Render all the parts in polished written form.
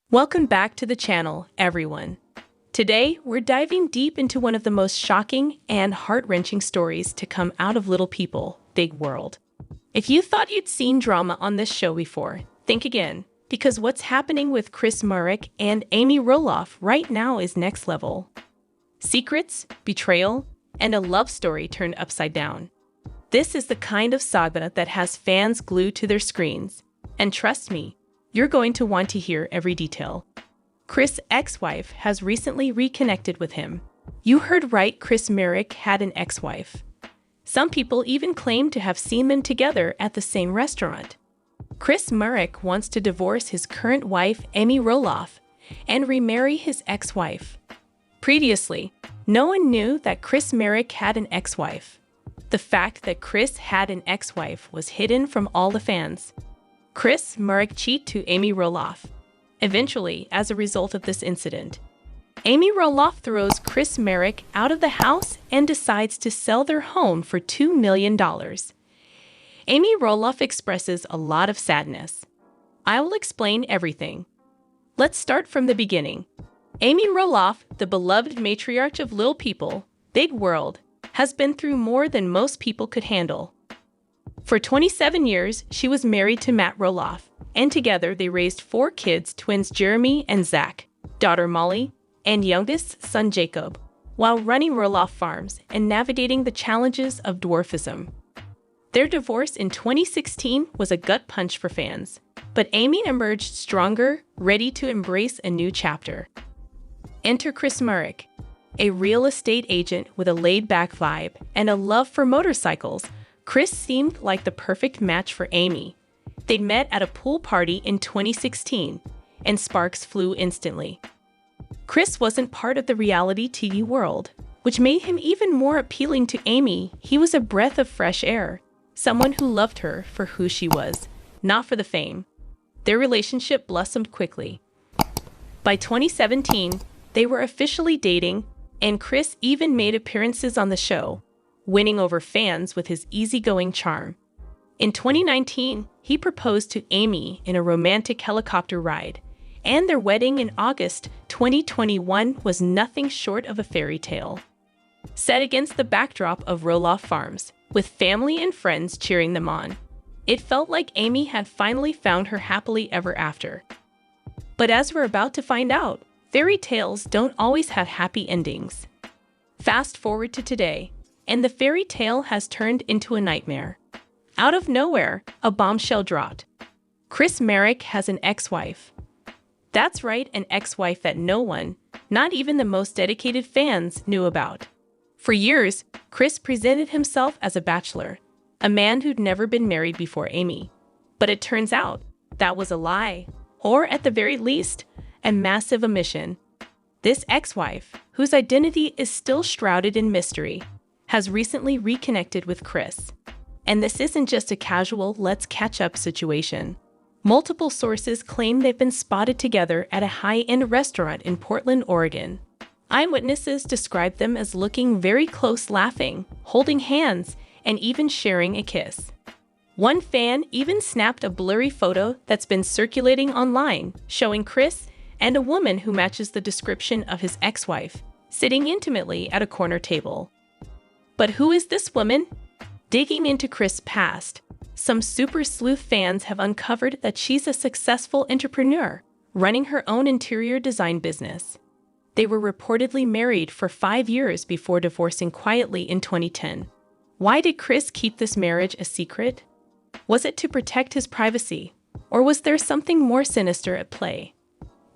Welcome back to the channel, everyone. Today, we're diving deep into one of the most shocking and heart-wrenching stories to come out of Little People, Big World. If you thought you'd seen drama on this show before, think again, because what's happening with Chris Marek and Amy Roloff right now is next level. Secrets, betrayal, and a love story turned upside down. This is the kind of saga that has fans glued to their screens. And trust me, you're going to want to hear every detail. Chris' ex-wife has recently reconnected with him. You heard right, Chris Marek had an ex-wife. Some people even claim to have seen them together at the same restaurant. Chris Marek wants to divorce his current wife, Amy Roloff, and remarry his ex-wife. Previously, no one knew that Chris Marek had an ex-wife. The fact that Chris had an ex-wife was hidden from all the fans. Chris Marek cheated to Amy Roloff. Eventually, as a result of this incident, Amy Roloff throws Chris Marek out of the house and decides to sell their home for $2 million. Amy Roloff expresses a lot of sadness. I will explain everything. Let's start from the beginning. Amy Roloff, the beloved matriarch of Little People, Big World, has been through more than most people could handle. For 27 years, she was married to Matt Roloff, and together they raised 4 kids, twins Jeremy and Zach, daughter Molly, and youngest son Jacob, while running Roloff Farms and navigating the challenges of dwarfism. Their divorce in 2016 was a gut punch for fans, but Amy emerged stronger, ready to embrace a new chapter. Enter Chris Marek, a real estate agent with a laid-back vibe and a love for motorcycles. Chris seemed like the perfect match for Amy. They met at a pool party in 2016, and sparks flew instantly. Chris wasn't part of the reality TV world, which made him even more appealing to Amy. He was a breath of fresh air, someone who loved her for who she was, not for the fame. Their relationship blossomed quickly. By 2017, they were officially dating, and Chris even made appearances on the show, winning over fans with his easygoing charm. In 2019, he proposed to Amy in a romantic helicopter ride, and their wedding in August 2021 was nothing short of a fairy tale. Set against the backdrop of Roloff Farms, with family and friends cheering them on, it felt like Amy had finally found her happily ever after. But as we're about to find out, fairy tales don't always have happy endings. Fast forward to today, and the fairy tale has turned into a nightmare. Out of nowhere, a bombshell dropped. Chris Marek has an ex-wife. That's right, an ex-wife that no one, not even the most dedicated fans, knew about. For years, Chris presented himself as a bachelor, a man who'd never been married before Amy. But it turns out that was a lie, or at the very least, a massive omission. This ex-wife, whose identity is still shrouded in mystery, has recently reconnected with Chris. And this isn't just a casual let's catch up situation. Multiple sources claim they've been spotted together at a high-end restaurant in Portland, Oregon. Eyewitnesses describe them as looking very close, laughing, holding hands, and even sharing a kiss. One fan even snapped a blurry photo that's been circulating online, showing Chris and a woman who matches the description of his ex-wife, sitting intimately at a corner table. But who is this woman? Digging into Chris' past, some super sleuth fans have uncovered that she's a successful entrepreneur, running her own interior design business. They were reportedly married for 5 years before divorcing quietly in 2010. Why did Chris keep this marriage a secret? Was it to protect his privacy, or was there something more sinister at play?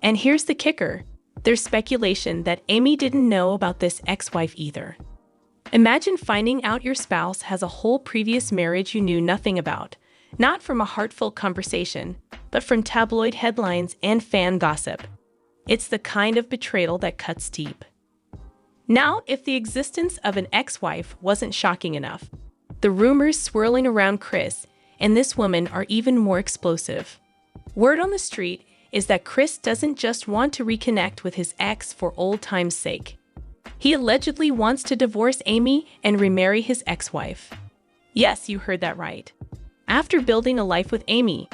And here's the kicker. There's speculation that Amy didn't know about this ex-wife either. Imagine finding out your spouse has a whole previous marriage you knew nothing about, not from a heartfelt conversation, but from tabloid headlines and fan gossip. It's the kind of betrayal that cuts deep. Now, if the existence of an ex-wife wasn't shocking enough, the rumors swirling around Chris and this woman are even more explosive. Word on the street is that Chris doesn't just want to reconnect with his ex for old time's sake. He allegedly wants to divorce Amy and remarry his ex-wife. Yes, you heard that right. After building a life with Amy,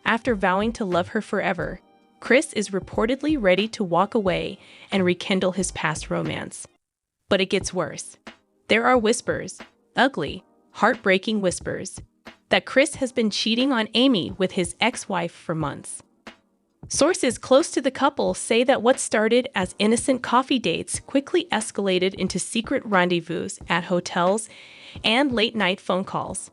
after vowing to love her forever, Chris is reportedly ready to walk away and rekindle his past romance. But it gets worse. There are whispers, ugly, heartbreaking whispers, that Chris has been cheating on Amy with his ex-wife for months. Sources close to the couple say that what started as innocent coffee dates quickly escalated into secret rendezvous at hotels and late-night phone calls.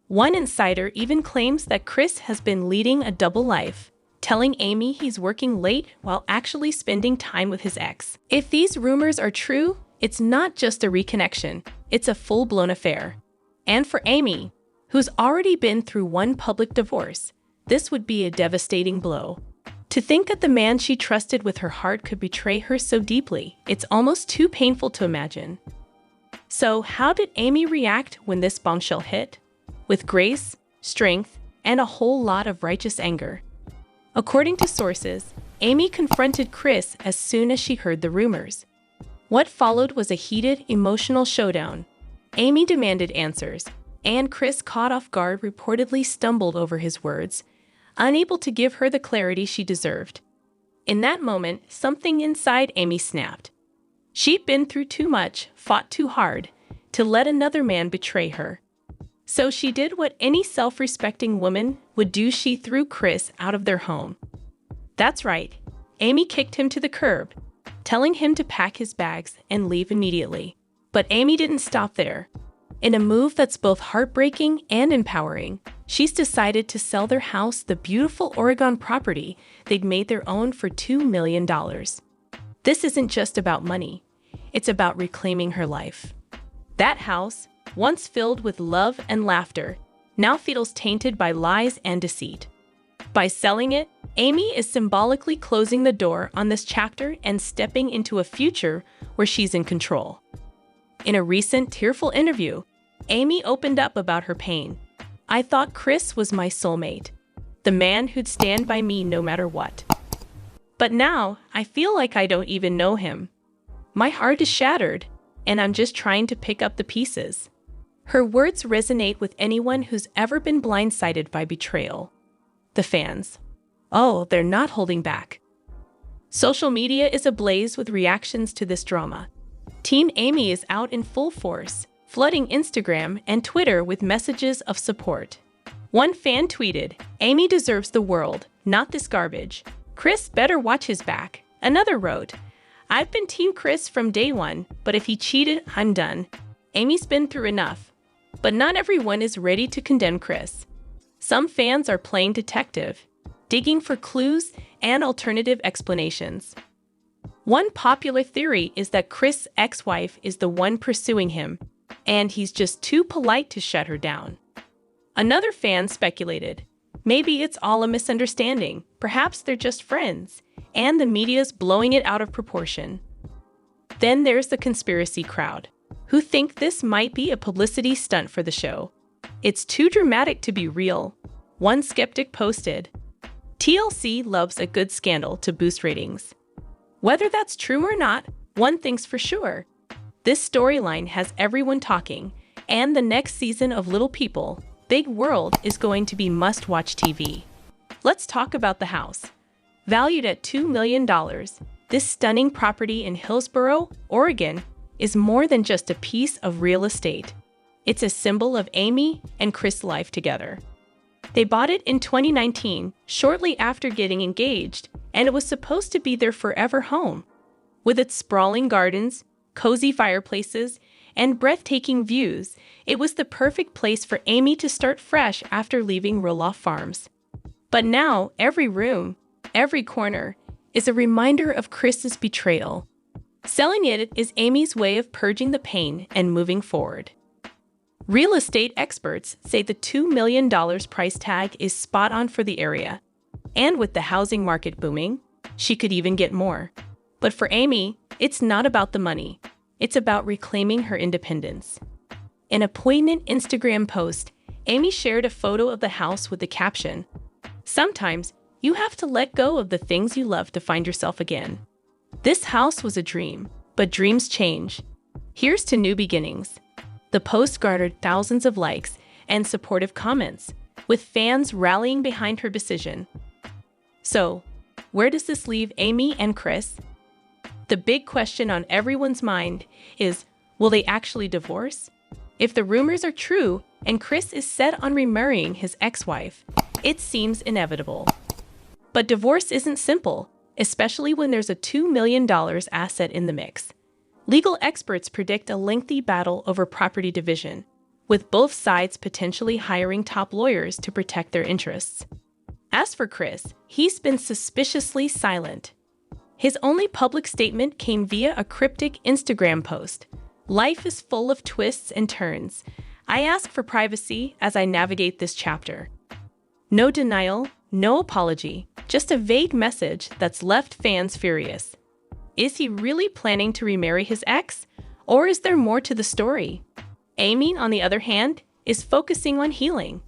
One insider even claims that Chris has been leading a double life, telling Amy he's working late while actually spending time with his ex. If these rumors are true, it's not just a reconnection, it's a full-blown affair. And for Amy, who's already been through one public divorce, this would be a devastating blow. To think that the man she trusted with her heart could betray her so deeply, it's almost too painful to imagine. So, how did Amy react when this bombshell hit? With grace, strength, and a whole lot of righteous anger. According to sources, Amy confronted Chris as soon as she heard the rumors. What followed was a heated, emotional showdown. Amy demanded answers, and Chris, caught off guard, reportedly stumbled over his words, unable to give her the clarity she deserved. In that moment, something inside Amy snapped. She'd been through too much, fought too hard, to let another man betray her. So she did what any self-respecting woman would do. She threw Chris out of their home. That's right, Amy kicked him to the curb, telling him to pack his bags and leave immediately. But Amy didn't stop there. In a move that's both heartbreaking and empowering, she's decided to sell their house, the beautiful Oregon property they'd made their own, for $2 million. This isn't just about money. It's about reclaiming her life. That house, once filled with love and laughter, now feels tainted by lies and deceit. By selling it, Amy is symbolically closing the door on this chapter and stepping into a future where she's in control. In a recent tearful interview, Amy opened up about her pain. "I thought Chris was my soulmate, the man who'd stand by me no matter what. But now, I feel like I don't even know him. My heart is shattered, and I'm just trying to pick up the pieces." Her words resonate with anyone who's ever been blindsided by betrayal. The fans. Oh, they're not holding back. Social media is ablaze with reactions to this drama. Team Amy is out in full force, flooding Instagram and Twitter with messages of support. One fan tweeted, "Amy deserves the world, not this garbage. Chris better watch his back." Another wrote, "I've been Team Chris from day one, but if he cheated, I'm done. Amy's been through enough." But not everyone is ready to condemn Chris. Some fans are playing detective, digging for clues and alternative explanations. One popular theory is that Chris' ex-wife is the one pursuing him, and he's just too polite to shut her down. Another fan speculated, maybe it's all a misunderstanding, perhaps they're just friends, and the media's blowing it out of proportion. Then there's the conspiracy crowd, who think this might be a publicity stunt for the show. "It's too dramatic to be real," one skeptic posted. TLC loves a good scandal to boost ratings. Whether that's true or not, one thing's for sure. This storyline has everyone talking, and the next season of Little People, Big World is going to be must-watch TV. Let's talk about the house. Valued at $2 million, this stunning property in Hillsboro, Oregon, is more than just a piece of real estate. It's a symbol of Amy and Chris' life together. They bought it in 2019, shortly after getting engaged, and it was supposed to be their forever home. With its sprawling gardens, cozy fireplaces, and breathtaking views, it was the perfect place for Amy to start fresh after leaving Roloff Farms. But now, every room, every corner, is a reminder of Chris's betrayal. Selling it is Amy's way of purging the pain and moving forward. Real estate experts say the $2 million price tag is spot on for the area. And with the housing market booming, she could even get more. But for Amy, it's not about the money. It's about reclaiming her independence. In a poignant Instagram post, Amy shared a photo of the house with the caption, "Sometimes you have to let go of the things you love to find yourself again." This house was a dream, but dreams change. Here's to new beginnings. The post garnered thousands of likes and supportive comments, with fans rallying behind her decision. So, where does this leave Amy and Chris? The big question on everyone's mind is, will they actually divorce? If the rumors are true and Chris is set on remarrying his ex-wife, it seems inevitable. But divorce isn't simple, especially when there's a $2 million asset in the mix. Legal experts predict a lengthy battle over property division, with both sides potentially hiring top lawyers to protect their interests. As for Chris, he's been suspiciously silent. His only public statement came via a cryptic Instagram post. Life is full of twists and turns. I ask for privacy as I navigate this chapter. No denial, no apology, just a vague message that's left fans furious. Is he really planning to remarry his ex? Or is there more to the story? Amy, on the other hand, is focusing on healing.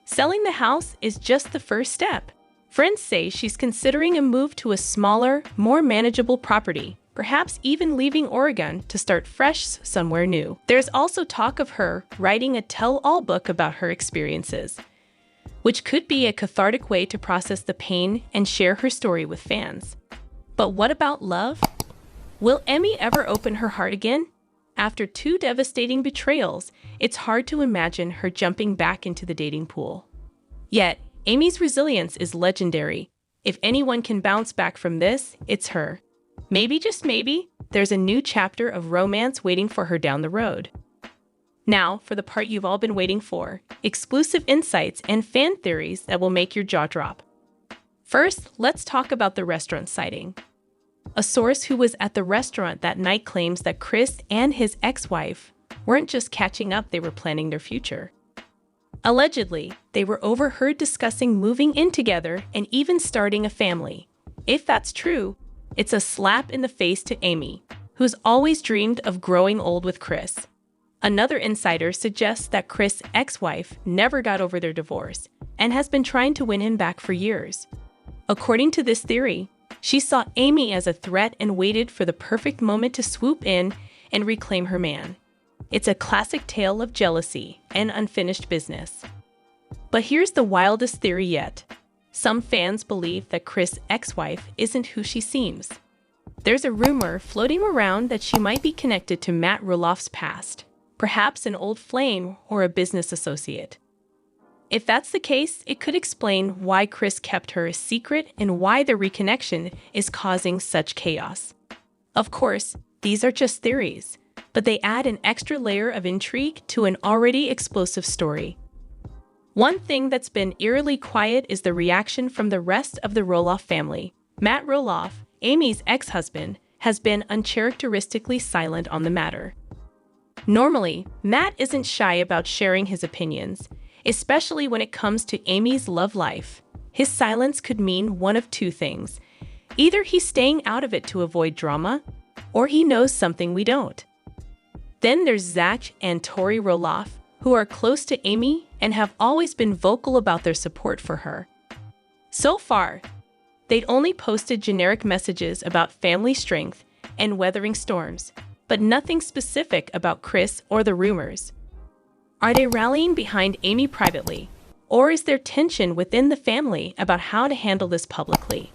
Selling the house is just the first step. Friends say she's considering a move to a smaller, more manageable property, perhaps even leaving Oregon to start fresh somewhere new. There's also talk of her writing a tell-all book about her experiences, which could be a cathartic way to process the pain and share her story with fans. But what about love? Will Amy ever open her heart again? After 2 devastating betrayals, it's hard to imagine her jumping back into the dating pool. Yet, Amy's resilience is legendary. If anyone can bounce back from this, it's her. Maybe, just maybe, there's a new chapter of romance waiting for her down the road. Now, for the part you've all been waiting for, exclusive insights and fan theories that will make your jaw drop. First, let's talk about the restaurant sighting. A source who was at the restaurant that night claims that Chris and his ex-wife weren't just catching up, they were planning their future. Allegedly, they were overheard discussing moving in together and even starting a family. If that's true, it's a slap in the face to Amy, who's always dreamed of growing old with Chris. Another insider suggests that Chris' ex-wife never got over their divorce and has been trying to win him back for years. According to this theory, she saw Amy as a threat and waited for the perfect moment to swoop in and reclaim her man. It's a classic tale of jealousy and unfinished business. But here's the wildest theory yet. Some fans believe that Chris' ex-wife isn't who she seems. There's a rumor floating around that she might be connected to Matt Roloff's past, perhaps an old flame or a business associate. If that's the case, it could explain why Chris kept her a secret and why the reconnection is causing such chaos. Of course, these are just theories, but they add an extra layer of intrigue to an already explosive story. One thing that's been eerily quiet is the reaction from the rest of the Roloff family. Matt Roloff, Amy's ex-husband, has been uncharacteristically silent on the matter. Normally, Matt isn't shy about sharing his opinions, especially when it comes to Amy's love life. His silence could mean one of two things. Either he's staying out of it to avoid drama, or he knows something we don't. Then there's Zach and Tori Roloff, who are close to Amy and have always been vocal about their support for her. So far, they'd only posted generic messages about family strength and weathering storms, but nothing specific about Chris or the rumors. Are they rallying behind Amy privately, or is there tension within the family about how to handle this publicly?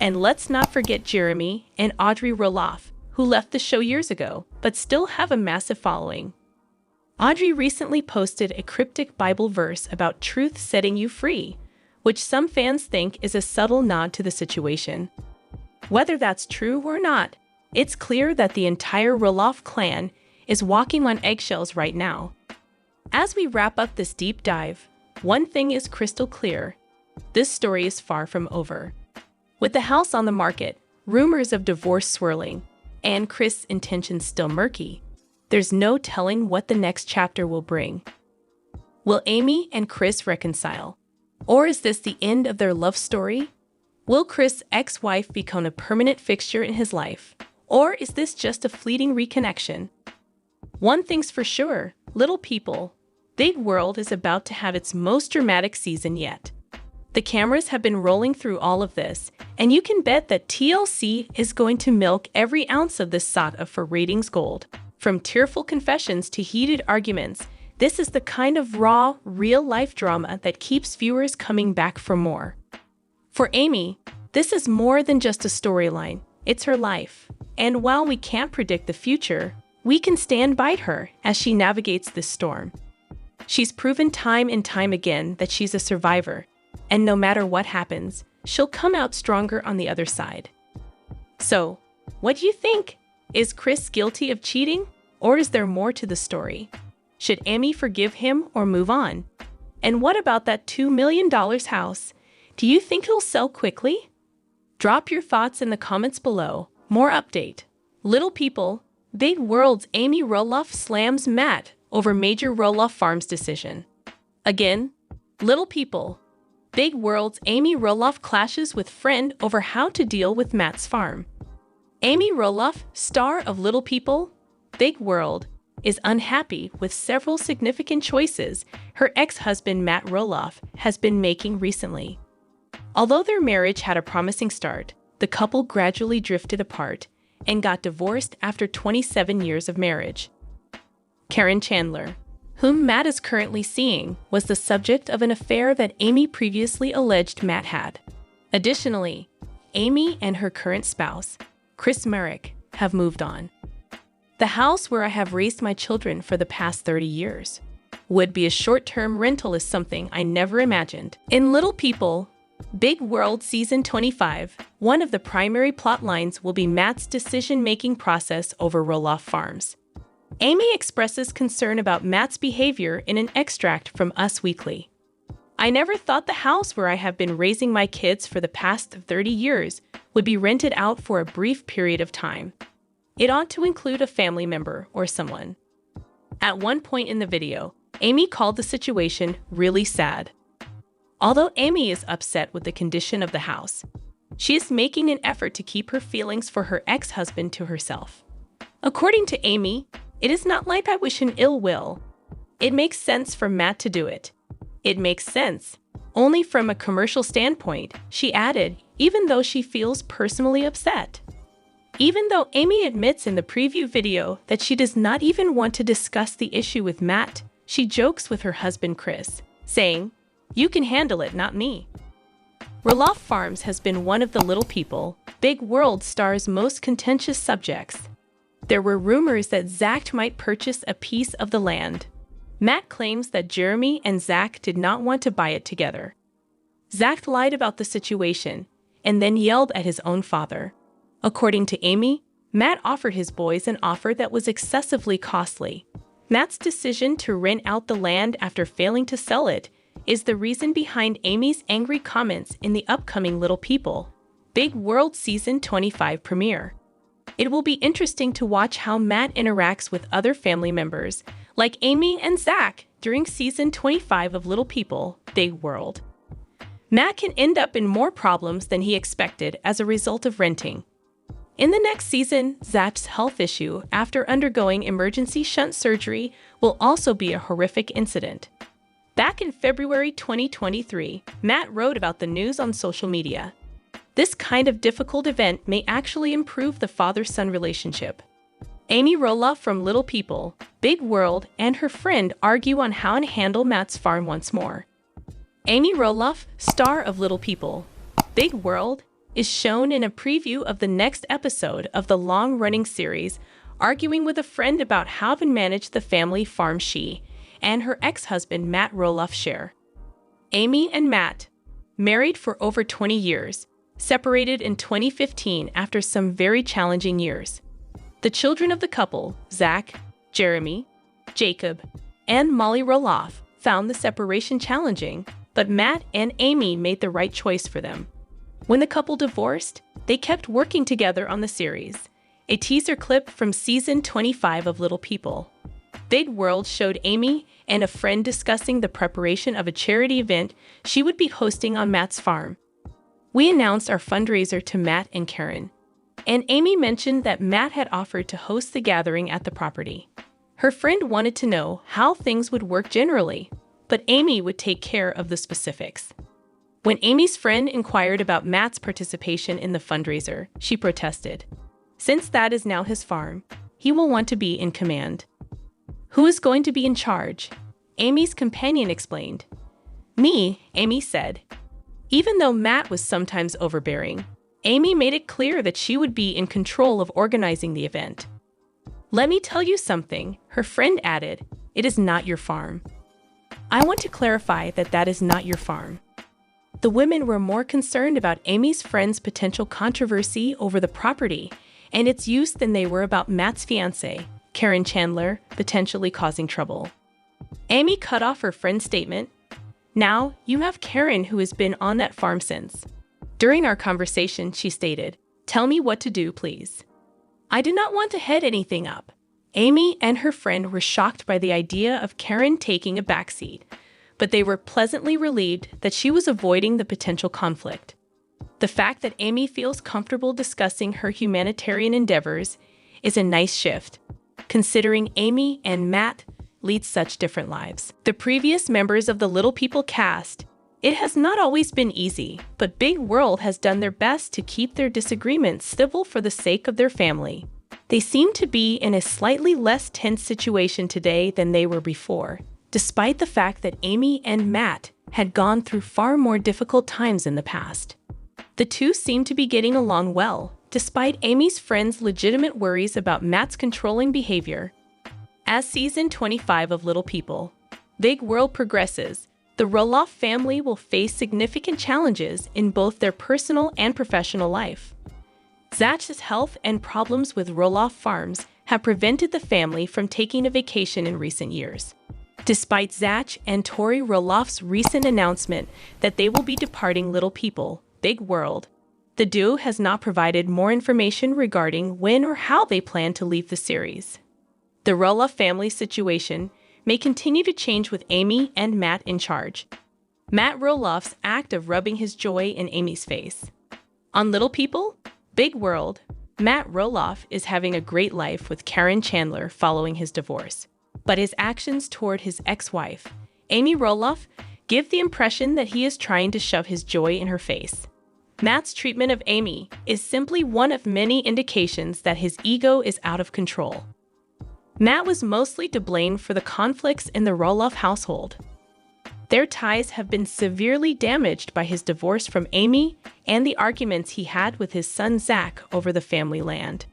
And let's not forget Jeremy and Audrey Roloff, who left the show years ago, but still have a massive following. Audrey recently posted a cryptic Bible verse about truth setting you free, which some fans think is a subtle nod to the situation. Whether that's true or not, it's clear that the entire Roloff clan is walking on eggshells right now. As we wrap up this deep dive, one thing is crystal clear. This story is far from over. With the house on the market, rumors of divorce swirling, and Chris' intentions still murky, there's no telling what the next chapter will bring. Will Amy and Chris reconcile? Or is this the end of their love story? Will Chris' ex-wife become a permanent fixture in his life? Or is this just a fleeting reconnection? One thing's for sure, little people, Big World is about to have its most dramatic season yet. The cameras have been rolling through all of this, and you can bet that TLC is going to milk every ounce of this saga for ratings gold. From tearful confessions to heated arguments, this is the kind of raw, real-life drama that keeps viewers coming back for more. For Amy, This is more than just a storyline. It's her life. And while we can't predict the future, we can stand by her as she navigates this storm. She's proven time and time again that she's a survivor, and no matter what happens, she'll come out stronger on the other side. So, what do you think? Is Chris guilty of cheating, or is there more to the story? Should Amy forgive him or move on? And what about that $2 million house? Do you think it'll sell quickly? Drop your thoughts in the comments below. More update. Little People, Big World's Amy Roloff slams Matt over major Roloff Farms decision. Again, Little People, Big World's Amy Roloff clashes with friend over how to deal with Matt's farm. Amy Roloff, star of Little People, Big World, is unhappy with several significant choices her ex-husband Matt Roloff has been making recently. Although their marriage had a promising start, the couple gradually drifted apart and got divorced after 27 years of marriage. Karen Chandler, whom Matt is currently seeing, was the subject of an affair that Amy previously alleged Matt had. Additionally, Amy and her current spouse, Chris Merrick, have moved on. The house where I have raised my children for the past 30 years would be a short-term rental is something I never imagined. In Little People, Big World Season 25, one of the primary plot lines will be Matt's decision-making process over Roloff Farms. Amy expresses concern about Matt's behavior in an extract from Us Weekly. I never thought the house where I have been raising my kids for the past 30 years would be rented out for a brief period of time. It ought to include a family member or someone. At one point in the video, Amy called the situation really sad. Although Amy is upset with the condition of the house, she is making an effort to keep her feelings for her ex-husband to herself. According to Amy, it is not like I wish him ill will. It makes sense for Matt to do it. It makes sense. Only from a commercial standpoint, she added, even though she feels personally upset. Even though Amy admits in the preview video that she does not even want to discuss the issue with Matt, she jokes with her husband Chris, saying, "You can handle it, not me." Roloff Farms has been one of the Little People, Big World star's most contentious subjects. There were rumors that Zach might purchase a piece of the land. Matt claims that Jeremy and Zach did not want to buy it together. Zach lied about the situation and then yelled at his own father. According to Amy, Matt offered his boys an offer that was excessively costly. Matt's decision to rent out the land after failing to sell it is the reason behind Amy's angry comments in the upcoming Little People, Big World Season 25 premiere. It will be interesting to watch how Matt interacts with other family members, like Amy and Zach, during Season 25 of Little People, Big World. Matt can end up in more problems than he expected as a result of renting. In the next season, Zach's health issue after undergoing emergency shunt surgery will also be a horrific incident. Back in February 2023, Matt wrote about the news on social media. This kind of difficult event may actually improve the father-son relationship. Amy Roloff from Little People, Big World, and her friend argue on how to handle Matt's farm once more. Amy Roloff, star of Little People, Big World, is shown in a preview of the next episode of the long-running series, arguing with a friend about how to manage the family farm she and her ex-husband Matt Roloff share. Amy and Matt, married for over 20 years, separated in 2015 after some very challenging years. The children of the couple, Zach, Jeremy, Jacob, and Molly Roloff, found the separation challenging, but Matt and Amy made the right choice for them. When the couple divorced, they kept working together on the series. A teaser clip from Season 25 of Little People, Big World showed Amy and a friend discussing the preparation of a charity event she would be hosting on Matt's farm. We announced our fundraiser to Matt and Karen, and Amy mentioned that Matt had offered to host the gathering at the property. Her friend wanted to know how things would work generally, but Amy would take care of the specifics. When Amy's friend inquired about Matt's participation in the fundraiser, she protested. Since that is now his farm, he will want to be in command. Who is going to be in charge? Amy's companion explained. Me, Amy said. Even though Matt was sometimes overbearing, Amy made it clear that she would be in control of organizing the event. "Let me tell you something," her friend added, "it is not your farm." I want to clarify that that is not your farm. The women were more concerned about Amy's friend's potential controversy over the property and its use than they were about Matt's fiancée, Karen Chandler, potentially causing trouble. Amy cut off her friend's statement. "Now, you have Karen who has been on that farm since." During our conversation, she stated, "Tell me what to do, please." I did not want to head anything up. Amy and her friend were shocked by the idea of Karen taking a backseat, but they were pleasantly relieved that she was avoiding the potential conflict. The fact that Amy feels comfortable discussing her humanitarian endeavors is a nice shift, considering Amy and Matt lead such different lives. The previous members of the Little People cast, it has not always been easy, but Big World has done their best to keep their disagreements civil for the sake of their family. They seem to be in a slightly less tense situation today than they were before, despite the fact that Amy and Matt had gone through far more difficult times in the past. The two seem to be getting along well, despite Amy's friend's legitimate worries about Matt's controlling behavior. As season 25 of Little People, Big World progresses, the Roloff family will face significant challenges in both their personal and professional life. Zach's health and problems with Roloff Farms have prevented the family from taking a vacation in recent years. Despite Zach and Tori Roloff's recent announcement that they will be departing Little People, Big World, the duo has not provided more information regarding when or how they plan to leave the series. The Roloff family situation may continue to change with Amy and Matt in charge. Matt Roloff's act of rubbing his joy in Amy's face. On Little People, Big World, Matt Roloff is having a great life with Karen Chandler following his divorce. But his actions toward his ex-wife, Amy Roloff, give the impression that he is trying to shove his joy in her face. Matt's treatment of Amy is simply one of many indications that his ego is out of control. Matt was mostly to blame for the conflicts in the Roloff household. Their ties have been severely damaged by his divorce from Amy and the arguments he had with his son Zach over the family land.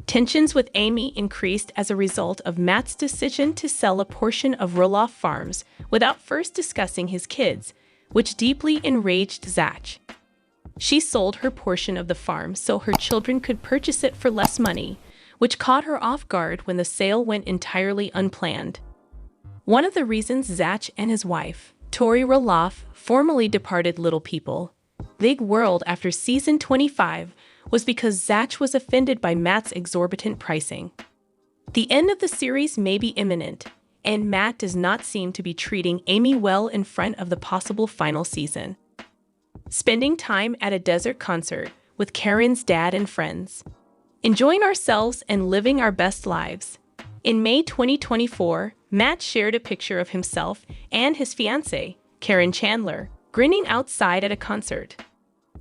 Tensions with Amy increased as a result of Matt's decision to sell a portion of Roloff Farms without first discussing his kids, which deeply enraged Zach. She sold her portion of the farm so her children could purchase it for less money, which caught her off guard when the sale went entirely unplanned. One of the reasons Zach and his wife, Tori Roloff, formally departed Little People, Big World after season 25 was because Zach was offended by Matt's exorbitant pricing. The end of the series may be imminent, and Matt does not seem to be treating Amy well in front of the possible final season. Spending time at a desert concert with Karen's dad and friends. Enjoying ourselves and living our best lives. In May 2024, Matt shared a picture of himself and his fiancée, Karen Chandler, grinning outside at a concert.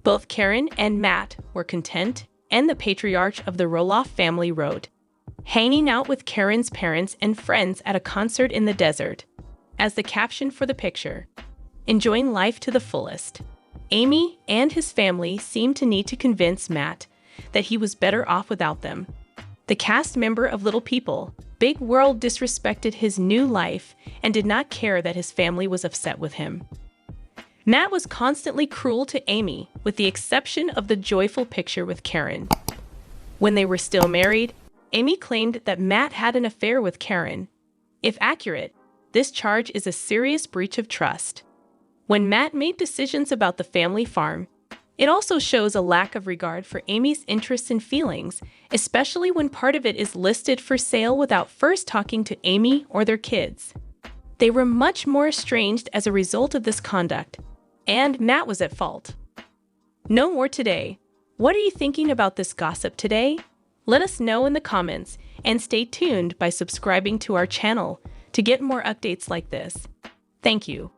Both Karen and Matt were content, and the patriarch of the Roloff family wrote, "Hanging out with Karen's parents and friends at a concert in the desert," as the caption for the picture. Enjoying life to the fullest. Amy and his family seemed to need to convince Matt that he was better off without them. The cast member of Little People, Big World, disrespected his new life and did not care that his family was upset with him. Matt was constantly cruel to Amy, with the exception of the joyful picture with Karen. When they were still married, Amy claimed that Matt had an affair with Karen. If accurate, this charge is a serious breach of trust. When Matt made decisions about the family farm, it also shows a lack of regard for Amy's interests and feelings, especially when part of it is listed for sale without first talking to Amy or their kids. They were much more estranged as a result of this conduct, and Matt was at fault. No more today. What are you thinking about this gossip today? Let us know in the comments, and stay tuned by subscribing to our channel to get more updates like this. Thank you.